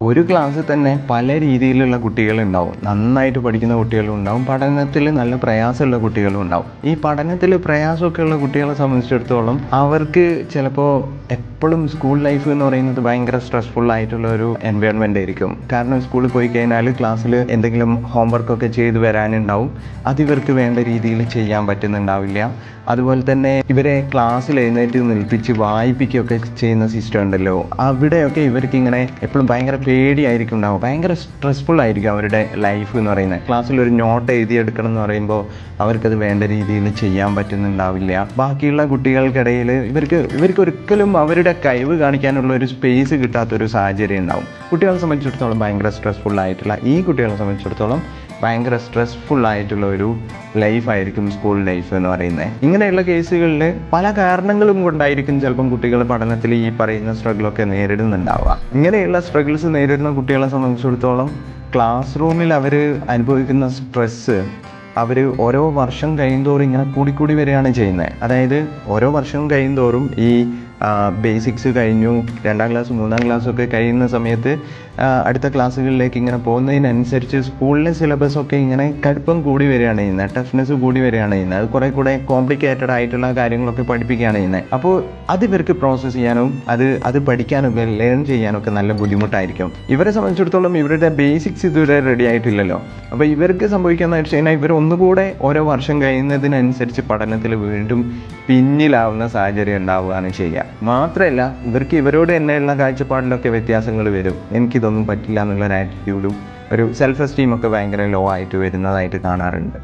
ഒരു ക്ലാസ്സിൽ തന്നെ പല രീതിയിലുള്ള കുട്ടികളുണ്ടാവും. നന്നായിട്ട് പഠിക്കുന്ന കുട്ടികളും ഉണ്ടാവും, പഠനത്തിൽ നല്ല പ്രയാസമുള്ള കുട്ടികളും ഉണ്ടാവും. ഈ പഠനത്തിൽ പ്രയാസമൊക്കെ ഉള്ള കുട്ടികളെ സംബന്ധിച്ചിടത്തോളം അവർക്ക് ചിലപ്പോൾ എപ്പോഴും സ്കൂൾ ലൈഫ് എന്ന് പറയുന്നത് ഭയങ്കര സ്ട്രെസ്ഫുൾ ആയിട്ടുള്ള ഒരു എൻവയോൺമെൻ്റ് ആയിരിക്കും. കാരണം സ്കൂളിൽ പോയി കഴിഞ്ഞാൽ ക്ലാസ്സിൽ എന്തെങ്കിലും ഹോംവർക്കൊക്കെ ചെയ്ത് വരാനുണ്ടാവും, അതിവർക്ക് വേണ്ട രീതിയിൽ ചെയ്യാൻ പറ്റുന്നുണ്ടാവില്ല. അതുപോലെ തന്നെ ഇവരെ ക്ലാസ്സിൽ എഴുന്നേറ്റ് നിൽപ്പിച്ച് വായിപ്പിക്കുകയൊക്കെ ചെയ്യുന്ന സിസ്റ്റം ഉണ്ടല്ലോ, അവിടെയൊക്കെ ഇവർക്ക് ഇങ്ങനെ എപ്പോഴും ഭയങ്കര പേടിയായിരിക്കും ഉണ്ടാവും. ഭയങ്കര സ്ട്രെസ്ഫുൾ ആയിരിക്കും അവരുടെ ലൈഫ് എന്ന് പറയുന്നത്. ക്ലാസ്സിൽ ഒരു നോട്ട് എഴുതിയെടുക്കണം എന്ന് പറയുമ്പോൾ അവർക്കത് വേണ്ട രീതിയിൽ ചെയ്യാൻ പറ്റുന്നുണ്ടാവില്ല. ബാക്കിയുള്ള കുട്ടികൾക്കിടയിൽ ഇവർക്ക് ഒരിക്കലും അവരുടെ കഴിവ് കാണിക്കാനുള്ള ഒരു സ്പേസ് കിട്ടാത്തൊരു സാഹചര്യം ഉണ്ടാവും. കുട്ടികളെ സംബന്ധിച്ചിടത്തോളം ഭയങ്കര സ്ട്രെസ്ഫുൾ ആയിട്ടുള്ള, ഈ കുട്ടികളെ സംബന്ധിച്ചിടത്തോളം ഭയങ്കര സ്ട്രെസ്ഫുൾ ആയിട്ടുള്ള ഒരു ലൈഫായിരിക്കും സ്കൂൾ ലൈഫ് എന്ന് പറയുന്നത്. ഇങ്ങനെയുള്ള കേസുകളിൽ പല കാരണങ്ങളും കൊണ്ടായിരിക്കും ചിലപ്പം കുട്ടികൾ പഠനത്തിൽ ഈ പറയുന്ന സ്ട്രഗിളൊക്കെ നേരിടുന്നുണ്ടാവുക. ഇങ്ങനെയുള്ള സ്ട്രഗിൾസ് നേരിടുന്ന കുട്ടികളെ സംബന്ധിച്ചിടത്തോളം ക്ലാസ് റൂമിൽ അവർ അനുഭവിക്കുന്ന സ്ട്രെസ്സ് അവർ ഓരോ വർഷം കഴിയുന്തോറും ഇങ്ങനെ കൂടിക്കൂടി വരികയാണ് ചെയ്യുന്നത്. അതായത് ഓരോ വർഷവും കഴിയുന്തോറും ഈ ബേസിക്സ് കഴിഞ്ഞു, 2ാം ക്ലാസ് 3ാം ക്ലാസ്സൊക്കെ കഴിയുന്ന സമയത്ത് അടുത്ത ക്ലാസ്സുകളിലേക്ക് ഇങ്ങനെ പോകുന്നതിനനുസരിച്ച് സ്കൂളിലെ സിലബസൊക്കെ ഇങ്ങനെ കടുപ്പം കൂടി വരികയാണ് ചെയ്യുന്നത്, ടഫ്നെസ് കൂടി വരികയാണ് ചെയ്യുന്നത്. അത് കുറേ കൂടെ കോംപ്ലിക്കേറ്റഡ് ആയിട്ടുള്ള കാര്യങ്ങളൊക്കെ പഠിപ്പിക്കുകയാണ് ചെയ്യുന്നത്. അപ്പോൾ അത് ഇവർക്ക് പ്രോസസ്സ് ചെയ്യാനും അത് പഠിക്കാനൊക്കെ ലേൺ ചെയ്യാനൊക്കെ നല്ല ബുദ്ധിമുട്ടായിരിക്കും. ഇവരെ സംബന്ധിച്ചിടത്തോളം ഇവരുടെ ബേസിക്സ് ഇതുവരെ റെഡി ആയിട്ടില്ലല്ലോ. അപ്പോൾ ഇവർക്ക് സംഭവിക്കുകയെന്ന് വെച്ച് കഴിഞ്ഞാൽ ഇവർ ഒന്നുകൂടെ ഓരോ വർഷം കഴിയുന്നതിനനുസരിച്ച് പഠനത്തിൽ വീണ്ടും പിന്നിലാവുന്ന സാഹചര്യം ഉണ്ടാവുകയാണ് ചെയ്യുക. മാത്രമല്ല ഇവർക്ക് ഇവരോട് തന്നെയുള്ള കാഴ്ചപ്പാടിലൊക്കെ വ്യത്യാസങ്ങൾ വരും. എനിക്കിതൊന്നും പറ്റില്ല എന്നുള്ളൊരു ആറ്റിറ്റ്യൂഡും ഒരു സെൽഫ് എസ്റ്റീമൊക്കെ ഭയങ്കര ലോ ആയിട്ട് വരുന്നതായിട്ട് കാണാറുണ്ട്.